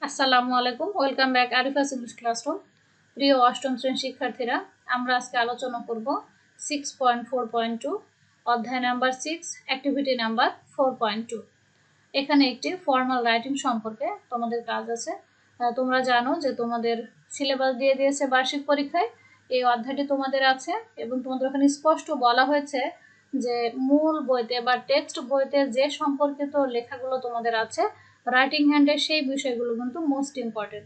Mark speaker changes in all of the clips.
Speaker 1: আসসালামু আলাইকুম, welcome back Arifa's English classroom. প্রিয় অষ্টম শ্রেণীর শিক্ষার্থীরা, আমরা আজকে আলোচনা করব 6.4.2 অধ্যায় নাম্বার 6 অ্যাক্টিভিটি নাম্বার 4.2। এখানে একটি ফর্মাল রাইটিং সম্পর্কে তোমাদের কাজ আছে। তোমরা জানো যে তোমাদের সিলেবাস দিয়ে দিয়েছে বার্ষিক পরীক্ষায়, এই অধ্যায়টি তোমাদের আছে এবং তোমাদের ওখানে স্পষ্ট বলা হয়েছে যে মূল বইতে বা টেক্সট বইতে যে সম্পর্কিত লেখাগুলো তোমাদের আছে রাইটিং হ্যান্ডের সেই বিষয়গুলো কিন্তু মোস্ট ইম্পর্টেন্ট।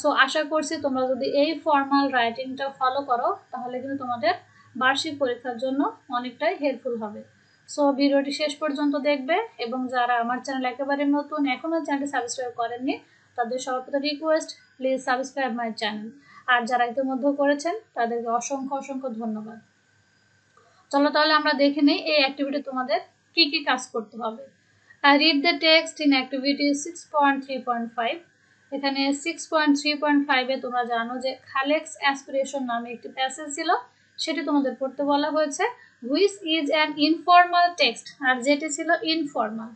Speaker 1: সো আশা করছি তোমরা যদি এই ফর্মাল রাইটিংটা ফলো করো তাহলে কিন্তু তোমাদের বার্ষিক পরীক্ষার জন্য অনেকটাই হেল্পফুল হবে। সো ভিডিওটি শেষ পর্যন্ত দেখবে এবং যারা আমার চ্যানেল একেবারে নতুন এখনও চ্যানেলটি সাবস্ক্রাইব করেননি তাদের সবার প্রতি request, please subscribe my channel. আর যারা ইতিমধ্যে করেছেন তাদেরকে অসংখ্য অসংখ্য ধন্যবাদ। চলো তাহলে আমরা দেখে নিই এই অ্যাক্টিভিটি তোমাদের কি কি কাজ করতে হবে। Read the text in activity 6.3.5। এখানে 6.3.5-এ তোমরা জানো যে খালেকস অ্যাসপিরেশন নামে একটি প্যাসেজ ছিল, সেটি তোমাদের পড়তে বলা হয়েছে। Which is an informal text, আর যেটি ছিল ইনফর্মাল।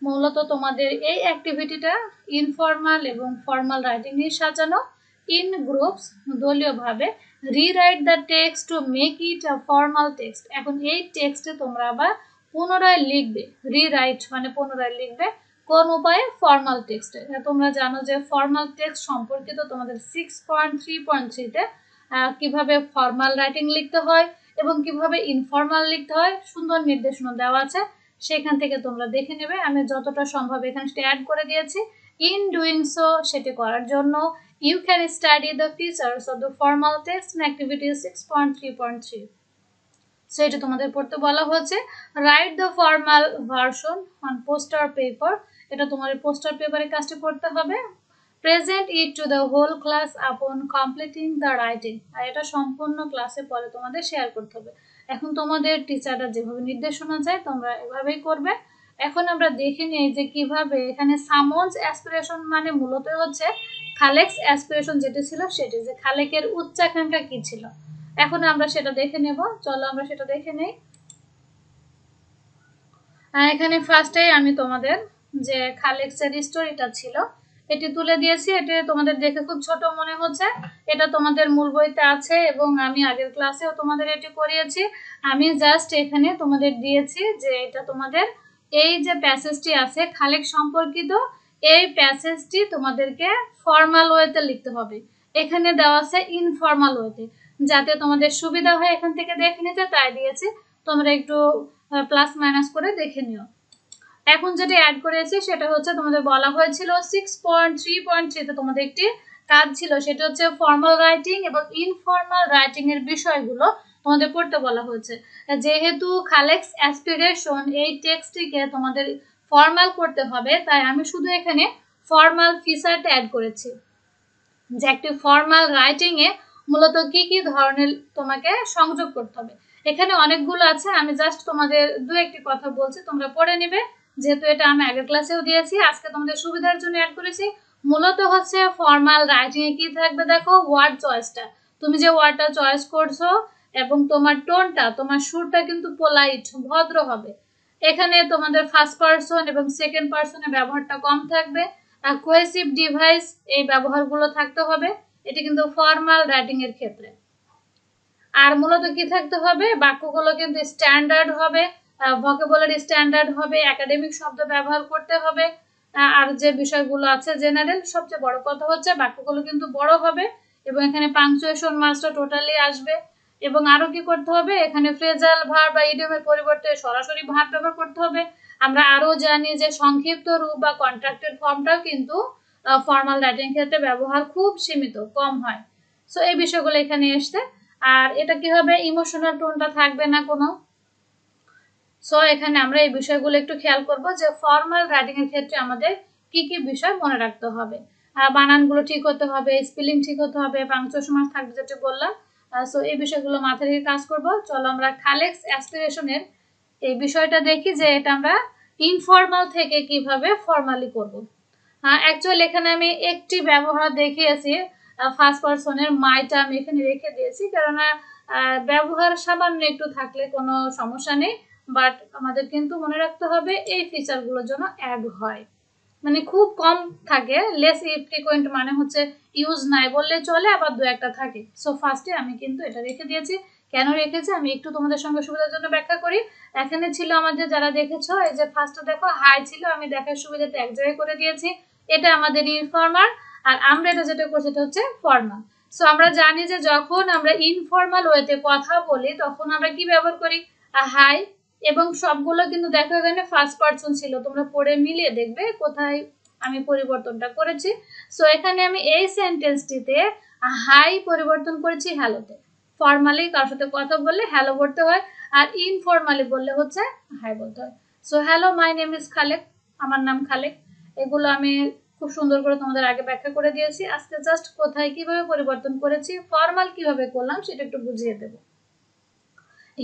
Speaker 1: মূলত তোমাদের এই অ্যাক্টিভিটিটা ইনফর্মাল এবং ফর্মাল রাইটিং নিয়ে সাজানো। ইন গ্রুপস, দলীয়ভাবে। Rewrite the text to make it a formal text. এখন এই টেক্সটে তোমরা আবার পুনরায় লিখবে। রিরাইট মানে পুনরায় লিখবে। কোন উপায়ে? ফর্মাল টেক্সটে। তোমরা জানো যে ফর্মাল টেক্সট সম্পর্কিত তোমাদের 6.3.3-তে কিভাবে ফর্মাল রাইটিং লিখতে হয় এবং কিভাবে ইনফর্মাল লিখতে হয় সুন্দর নির্দেশনা দেওয়া আছে, সেখান থেকে তোমরা দেখে নেবে। আমি যতটা সম্ভব এখানে সেটা অ্যাড করে দিয়েছি। ইন ডুইং সো, সেটি করার জন্য you can study the features of the formal text in activity 6.3.3। সেটা তোমাদের পড়তে বলা হয়েছে। Write the formal version on poster paper, এটা তোমাদের পোস্টার পেপারে কাজটি করতে হবে। Present it to the whole class upon completing the writing, আর এটা সম্পূর্ণ ক্লাসে পরে তোমাদের শেয়ার করতে হবে। এখন তোমাদের টিচাররা যেভাবে নির্দেশনা চায় তোমরা এভাবেই করবে। এখন আমরা দেখে নিই যে কিভাবে এখানে সামন্স অ্যাসপিরেশন মানে মূলত হচ্ছে খালেকস অ্যাসপিরেশন যেটি ছিল সেটি, যে খালেকের উচ্চাকাঙ্ক্ষা কি ছিল। এখন আমরা সেটা দেখে নেব। চলো আমরা সেটা দেখে নেই। এখানে ফার্স্টেই আমি তোমাদের যে খালেকসের স্টোরিটা ছিল এটি তুলে দিয়েছি। এটি তোমাদের দেখে খুব ছোট মনে হচ্ছে, এটা তোমাদের মূল বইতে আছে এবং আমি আগের ক্লাসেও তোমাদের এটি করিয়েছি। আমি জাস্ট এখানে তোমাদের দিয়েছি যে এটা তোমাদের এই যে প্যাসেজটি আছে খালেক সম্পর্কিত, এই প্যাসেজটি তোমাদেরকে ফর্মাল ওয়েতে লিখতে হবে। এখানে দেওয়া আছে ইনফর্মাল ওয়েতে, যাতে তোমাদের সুবিধা হয় এখান থেকে দেখে নিতে, তাই দিয়েছি। তোমরা একটু প্লাস মাইনাস করে দেখে নিও। এখন যেটা অ্যাড করেছি সেটা হচ্ছে তোমাদের বলা হয়েছিল 6.3.3-তে তোমাদের একটি কাজ ছিল, সেটা হচ্ছে ফর্মাল রাইটিং এবং ইনফর্মাল রাইটিং এর বিষয়গুলো তোমাদের পড়তে বলা হয়েছে। যেহেতু খালেকস অ্যাসপিরেশন এই টেক্সটটিকে তোমাদের ফর্মাল করতে হবে, তাই আমি শুধু এখানে ফর্মাল ফিচারটা অ্যাড করেছি, যে একটি ফর্মাল রাইটিং এ মূলত কি কি ধরনের তোমাকে সংযোগ করতে হবে। এখানে অনেকগুলো আছে, আমি জাস্ট তোমাদের দু একটি কথা বলছি, তোমরা পড়ে নিবে। যেহেতু এটা আমি আগের ক্লাসেও দিয়েছি, আজকে তোমাদের সুবিধার জন্য অ্যাড করেছি। মূলত হচ্ছে ফর্মাল রাইটিং এ কি থাকবে দেখো, ওয়ার্ড চয়েসটা, তুমি যে ওয়ার্ডটা চয়েস করছো এবং তোমার টোনটা, তোমার সুরটা কিন্তু পোলাইট, ভদ্র হবে। এখানে তোমাদের ফার্স্ট পারসন এবং সেকেন্ড পারসনের ব্যবহারটা কম থাকবে। কোহেসিভ ডিভাইস এই ব্যবহারগুলো থাকতে হবে, এটি কিন্তু ফর্মাল রাইটিং এর ক্ষেত্রে। আর মূলত কি থাকতে হবে, বাক্যগুলো কিন্তু স্ট্যান্ডার্ড হবে, ভোকাবুলারি স্ট্যান্ডার্ড হবে, একাডেমিক শব্দ ব্যবহার করতে হবে। আর যে বিষয়গুলো আছে জেনারেল, সবচেয়ে বড় কথা হচ্ছে বাক্যগুলো কিন্তু বড় হবে এবং এখানে পাংচুয়েশন মার্কসটা টোটালি আসবে। এবং আরো কি করতে হবে, এখানে ফ্রেজাল ভার্ব বা ইডিয়মের পরিবর্তে সরাসরি ভার্ব ব্যবহার করতে হবে। আমরা আরো জানি যে সংক্ষিপ্ত রূপ বা কন্ট্রাক্টেড ফর্মটাও কিন্তু ফর্মাল রাইটিং ক্ষেত্রে ব্যবহার খুব সীমিত, কম হয়। সো এই বিষয়গুলো এখানে এসছে। আর এটা কি হবে, ইমোশনাল টোনটা থাকবে না কোনো। সো এখানে আমরা এই বিষয়গুলো একটু খেয়াল করব যে ফর্মাল রাইটিং এর ক্ষেত্রে আমাদের কি কি বিষয় মনে রাখতে হবে। বানানগুলো ঠিক হতে হবে, স্পেলিং ঠিক হতে হবে, পাংচুয়েশন মার্ক থাকবে যেটা বললাম। সো এই বিষয়গুলো মাথায় রেখে কাজ করব। চলো আমরা খালেকস অ্যাসপিরেশনের এই বিষয়টা দেখি যে এটা আমরা ইনফর্মাল থেকে কিভাবে ফর্মালি করব। অ্যাকচুয়ালি এখানে আমি একটি ব্যবহার দেখিয়েছি, ফার্স্ট পারসনের মাইটা আমি এখানে রেখে দিয়েছি, কেননা ব্যবহার সামান্য একটু থাকলে কোনো সমস্যা নেই, বাট আমাদের কিন্তু মনে রাখতে হবে এই ফিচারগুলোর জন্য অ্যাড হয়। মানে খুব কম থাকে। লেস ফ্রিকোয়েন্ট মানে হচ্ছে ইউজ নাই বললে চলে, আবার দু একটা থাকে। সো ফার্স্টে আমি কিন্তু এটা রেখে দিয়েছি। কেন রেখেছি আমি একটু তোমাদের সঙ্গে সুবিধার জন্য ব্যাখ্যা করি। এখানে ছিল আমাদের, যারা দেখেছো, এই যে ফার্স্টে দেখো হাই ছিল, আমি দেখার সুবিধাতে এক জায়গায় করে দিয়েছি। এটা আমাদের ইনফর্মাল, আর আমরা এটা যেটা করছি এটা হচ্ছে ফর্মাল। সো আমরা জানি যে যখন আমরা ইনফর্মাল ওয়েতে কথা বলি তখন আমরা কি ব্যবহার করি, হাই। এবং সবগুলো কিন্তু দেখো এখানে ফার্স্ট পারসন ছিল, তোমরা পড়ে মিলিয়ে দেখবে কোথায় আমি পরিবর্তনটা করেছি। সো এখানে আমি এই সেন্টেন্সটিতে হাই পরিবর্তন করেছি হ্যালোতে। ফর্মালি কারোর সাথে কথা বললে হ্যালো বলতে হয়, আর ইনফর্মালি বললে হচ্ছে হাই বলতে হয়। So hello, my name is Khalek, আমার নাম খালেক। এগুলো আমি খুব সুন্দর করে তোমাদের আগে ব্যাখ্যা করে দিয়েছি। আজকে জাস্ট কোথায় কিভাবে পরিবর্তন করেছি, ফর্মাল কিভাবে করলাম সেটা একটু বুঝিয়ে দেবো।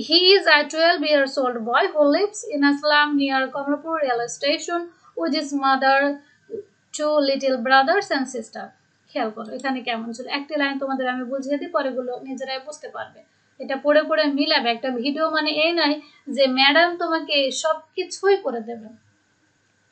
Speaker 1: He is a 12-year-old boy who lives in a slum near Komlapur railway station with his mother, two little brothers and sister. খেয়াল করো এখানে কেমন ছিল, একটি লাইন তোমাদের আমি বুঝিয়ে দিই, পরেগুলো নিজেরাই বুঝতে পারবে। এটা পড়ে পড়ে মিলাবে। একটা ভিডিও মানে এই নয় যে ম্যাডাম তোমাকে সব কিছুই করে দেবে,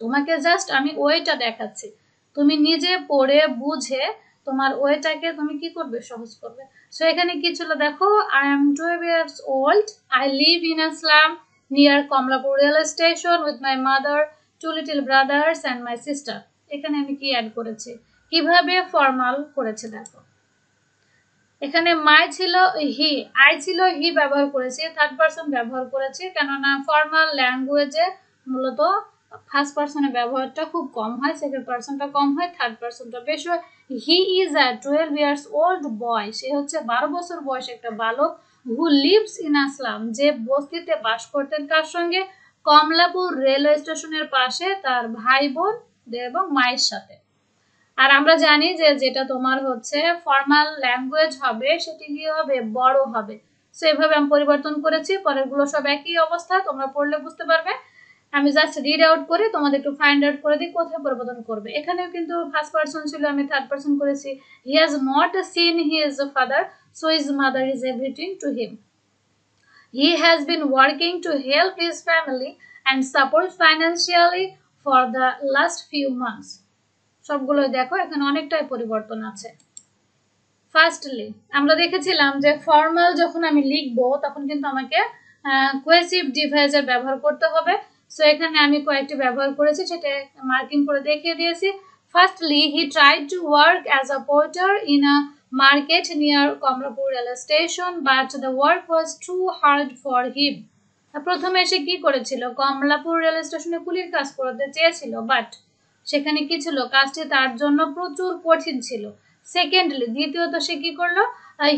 Speaker 1: তোমাকে জাস্ট আমি ওয়েটা দেখাচ্ছি, তুমি নিজে পড়ে বুঝে তোমার ওয়েটাকে তুমি কি করবে, সহজ করবে। সো এখানে কি ছিল দেখো, I am 12 years old, I live in a slum near Kamalapur railway station with my mother, two little brothers and my sister. এখানে আমি কি অ্যাড করেছি, কিভাবে ফর্মাল করেছে দেখো। এখানে মাই ছিল হি, আই ছিল হি ব্যবহার করেছি, থার্ড পারসন ব্যবহার করেছি, কেননা ফর্মাল ল্যাঙ্গুয়েজে মূলত ফার্স্ট পারসনের ব্যবহারটা খুব কম হয়, সেকেন্ড পারসনটা কম হয়, থার্ড পারসনটা বেশি হয়। He is a 12 years old বয়, সে হচ্ছে 12 বছর বয়স একটা বালক। হু লিভস ইন আ স্লাম, যে বস্তিতে বাস করতেন কার সঙ্গে, কমলাপুর রেলওয়ে স্টেশনের পাশে তার ভাই বোন এবং মায়ের সাথে। আর আমরা জানি যে যেটা তোমার হচ্ছে ফর্মাল ল্যাঙ্গুয়েজ হবে সেটি কি হবে, বড় হবে। সো এইভাবে আমি পরিবর্তন করেছি, পরেরগুলো সব একই অবস্থা, তোমরা পড়লে বুঝতে পারবে। আমি জাস্ট রিড আউট করে তোমাদের একটু ফাইন্ড আউট করে দিই কোথায় পরিবর্তন করবে। এখানেও কিন্তু ফার্স্ট পারসন ছিল, আমি থার্ড পারসন করেছি। He has not seen his father, so his mother is everything to him. He has been working to help his family and support financially for the last few months. সবগুলো দেখো এখানে অনেকটাই পরিবর্তন আছে। Firstly আমরা দেখেছিলাম যে ফর্মাল যখন আমি লিখবো তখন কিন্তু আমাকে কোহেসিভ ডিভাইসের ব্যবহার করতে হবে। সো এখানে আমি কয়েকটি ব্যবহার করেছি, সেটা মার্কিং করে দেখিয়ে দিয়েছি। Firstly, he tried to work as a porter in a market near Kamalapur railway station, but the work was too hard for him. প্রথমে এসে কি করেছিল, কমলাপুর রেলওয়ে স্টেশনে কুলির কাজ করতে চেয়েছিল, বাট সেখানে কি ছিল, কাজটি তার জন্য প্রচুর কঠিন ছিল। সেকেন্ডলি, দ্বিতীয়ত সে কি করলো,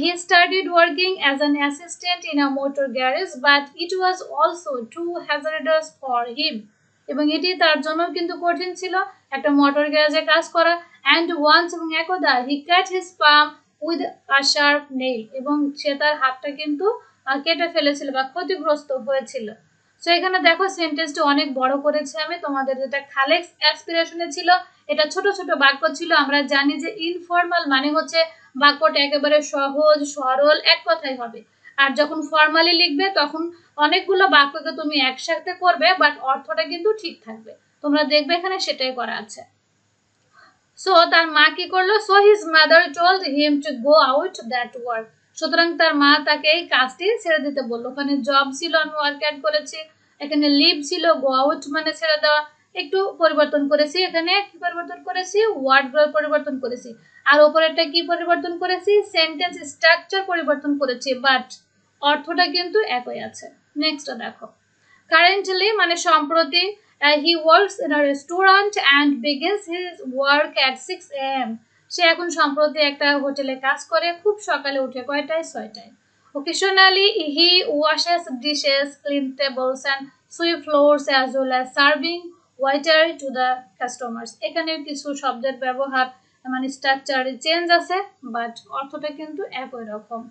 Speaker 1: he started working as an assistant in a motor garage, but it was also too hazardous for him. এবং এটি তার জন্য কিন্তু কঠিন ছিল, একটা মোটর গ্যারেজে কাজ করা। অ্যান্ড ওয়ান্স, এবং একদা, he cut his palm with a sharp nail, এবং সে তার হাতটা কিন্তু কেটে ফেলেছিল বা ক্ষতিগ্রস্ত হয়েছিল। সো এখানে দেখো সেন্টেন্সটি অনেক বড় করেছে আমি, তোমাদের যেটা খালেক্স অ্যাসপিরেশনে ছিল এটা ছোট ছোট বাক্য ছিল। আমরা জানি যে ইনফর্মাল মানে হচ্ছে বাক্যটা একেবারে সহজ সরল এক কথাই হবে, আর যখন ফর্মালি লিখবে তখন অনেকগুলো বাক্যকে তুমি একসাথে করবে, বাট অর্থটা কিন্তু ঠিক থাকবে। তোমরা দেখবে এখানে সেটাই করা আছে। সো তার মা কি করলো, so his mother told him to go out that work. সুতরাং তার মা তাকে এই কাজটি ছেড়ে দিতে বললো। ওখানে জব ছিল, আমি ওয়ার্ক অ্যাড করেছি। এখানে লিভ ছিল, গো আউট মানে ছেড়ে দেওয়া। একটু পরিবর্তন করেছি, এখানে কি পরিবর্তন করেছি, ওয়ার্ডগুলো পরিবর্তন করেছি। আর ওপরেরটা কি পরিবর্তন করেছি, সেন্টেন্স স্ট্রাকচার পরিবর্তন করেছি, বাট অর্থটা কিন্তু একই আছে। নেক্সট দেখো, কারেন্টলি মানে সম্প্রতি, he works in a restaurant and begins his work at 6 AM. সে এখন সম্প্রতি একটা হোটেলে কাজ করে, খুব সকালে উঠে, কয়টায়, 6টায়। Occasionally he washes dishes, clean tables and sweep floors as well as serving waiter to the customers. এখানে কিছু শব্দের ব্যবহার মানে স্ট্রাকচারে চেঞ্জ আছে, বাট অর্থটা কিন্তু একই রকম।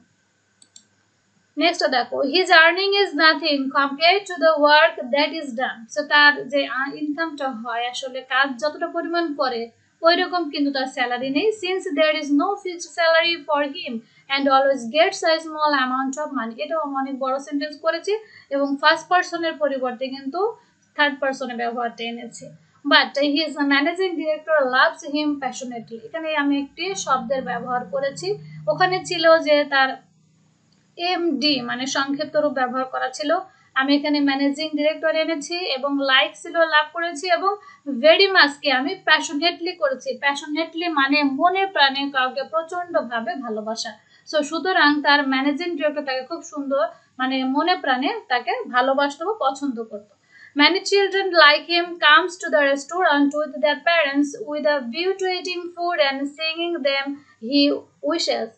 Speaker 1: নেক্সট দেখো, his earning is nothing compare to the work that is done. So তার যে ইনকামটা হয়, আসলে কাজ যতটা পরিমাণ করে ওই রকম কিন্তু তার স্যালারি নেই। Since there is no fixed salary for him and always gets a small amount of money. এটাও অনেক বড় সেন্টেন্স করেছি এবং ফার্স্ট পার্সনের পরিবর্তে কিন্তু থার্ড পার্সনের ব্যবহারটা এনেছি। But his managing director loves him passionately. এখানে আমি একটি শব্দের ব্যবহার করেছি, ওখানে ছিল যে তার এমডি মানে সংক্ষিপ্ত রূপ ব্যবহার করা ছিল, আমি এখানে ম্যানেজিং ডিরেক্টর এনেছি এবং লাইক ছিল লাভ করেছি, এবং ভেরি মাচকে আমি প্যাশনেটলি করেছি। প্যাশনেটলি মানে মনে প্রাণে কাউকে প্রচন্ড ভাবে ভালোবাসা। সো সুতরাং তার ম্যানেজিং ডিরেক্টর তাকে খুব সুন্দর মানে মনে প্রাণে তাকে ভালোবাসতো বা পছন্দ করতো। Many children like him comes to the restaurant with their parents with a view to eating food and singing them he wishes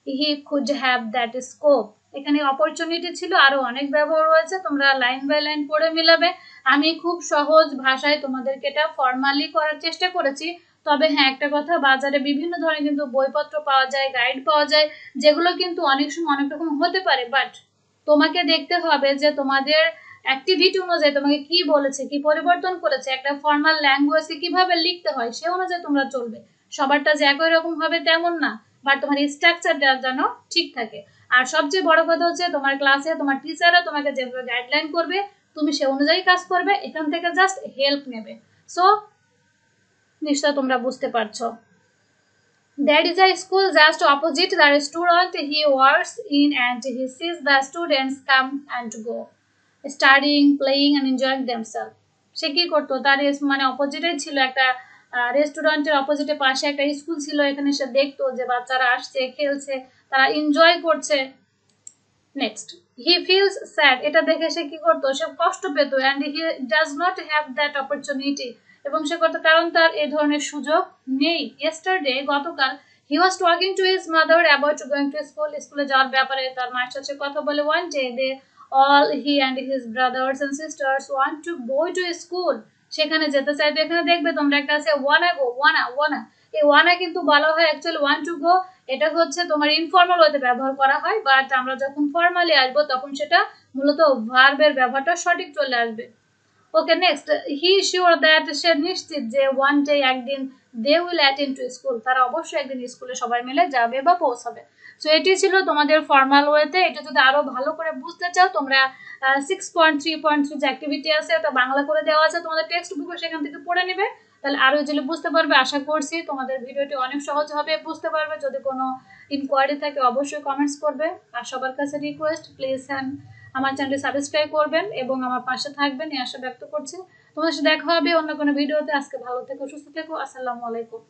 Speaker 1: he could have that scope. এখানে অপরচুনিটি ছিল, আরো অনেক ব্যবহার রয়েছে, তোমরা লাইন বাই লাইন পড়ে মিলাবে। আমি খুব সহজ ভাষায় তোমাদেরকে এটা ফর্মালি করার চেষ্টা করেছি। তবে হ্যাঁ, একটা কথা, বাজারে বিভিন্ন ধরনের কিন্তু বইপত্র পাওয়া যায়, গাইড পাওয়া যায়, যেগুলো কিন্তু অনেক সময় অনেক রকম হতে পারে, বাট তোমাকে দেখতে হবে যে তোমাদের অ্যাক্টিভিটি অনুযায়ী তোমাকে কি বলেছে, কি পরিবর্তন করেছে, একটা ফর্মাল ল্যাঙ্গুয়েজকে কিভাবে লিখতে হয় সে অনুযায়ী তোমরা চলবে। সবারটা যে একই রকম হবে তেমন না, বাট তোমার স্ট্রাকচারটা যেন ঠিক থাকে। আর সবচেয়ে বড় কথা হচ্ছে তোমার ক্লাসে তোমার টিচাররা তোমাকে যেভাবে গাইডলাইন করবে তুমি সে অনুযায়ী কাজ করবে, এখান থেকে জাস্ট হেল্প নেবে। সো নিশ্চয় তোমরা বুঝতে পারছো। There is a school just opposite the restaurant he works in and he sees the students come and go, studying, playing and enjoying themselves. সে কি করতো, তার মানে অপোজিটে ছিল একটা রেস্টুরেন্টের অপোজিটে পাশে একটা স্কুল ছিল, এখানে সে দেখতো যে বাচ্চারা আসছে, খেলছে, তারা এনজয় করছে। নেক্সট, হি ফিলস স্যাড, এটা দেখে সে কি করতো, সে কষ্ট পেত, and he does not have that opportunity, এবং সে করতো কারণ তার এই ধরনের সুযোগ নেই। ইয়েস্টারডে গতকাল, he was talking to his mother about going to school, স্কুলে যাওয়ার ব্যাপারে তার মায়ের সাথে কথা বলে। One day they all he and his brothers and sisters want to go to school, সেখানে যেতে চাইতো। এখানে দেখবে তোমরা একটা আছে ওয়ানা গো, ওয়ানা ওয়ানা, এই ওয়ানা কিন্তু বলা হয় অ্যাকচুয়ালি ওয়ান টু গো, এটা হচ্ছে তোমার ইনফর্মাল ওয়েতে ব্যবহার করা হয়, বাট আমরা যখন ফর্মালি আসবো তখন সেটা মূলত ভার্বের ব্যবহারটা সঠিক চলে আসবে। Okay, next, he sure that, সে নিশ্চিত যে ওয়ান ডে একদিন they will attend to school, তারা অবশ্যই একদিন স্কুলে সবাই মিলে যাবে বা পৌঁছাবে। সো এটি ছিল তোমাদের ফর্মাল ওয়েতে। এটা যদি আরো ভালো করে বুঝতে চাও তোমরা 6.3.3 যে অ্যাক্টিভিটি আছে ওটা বাংলা করে দেওয়া আছে তোমাদের টেক্সট বুকে, সেখান থেকে পড়ে নেবে, তাহলে আরো ইজিলি বুঝতে পারবে। আশা করছি তোমাদের ভিডিওটি অনেক সহজ হবে, বুঝতে পারবে। যদি কোনো ইনকোয়ারি থাকে অবশ্যই কমেন্টস করবে। আর সবার কাছে রিকোয়েস্ট, প্লিজ আমার চ্যানেলটি সাবস্ক্রাইব করবেন এবং আমার পাশে থাকবেন এই আশা ব্যক্ত করছি। তোমাদের সাথে দেখা হবে অন্য কোনো ভিডিওতে। আজকে ভালো থেকো, সুস্থ থেকো, আসসালামু আলাইকুম।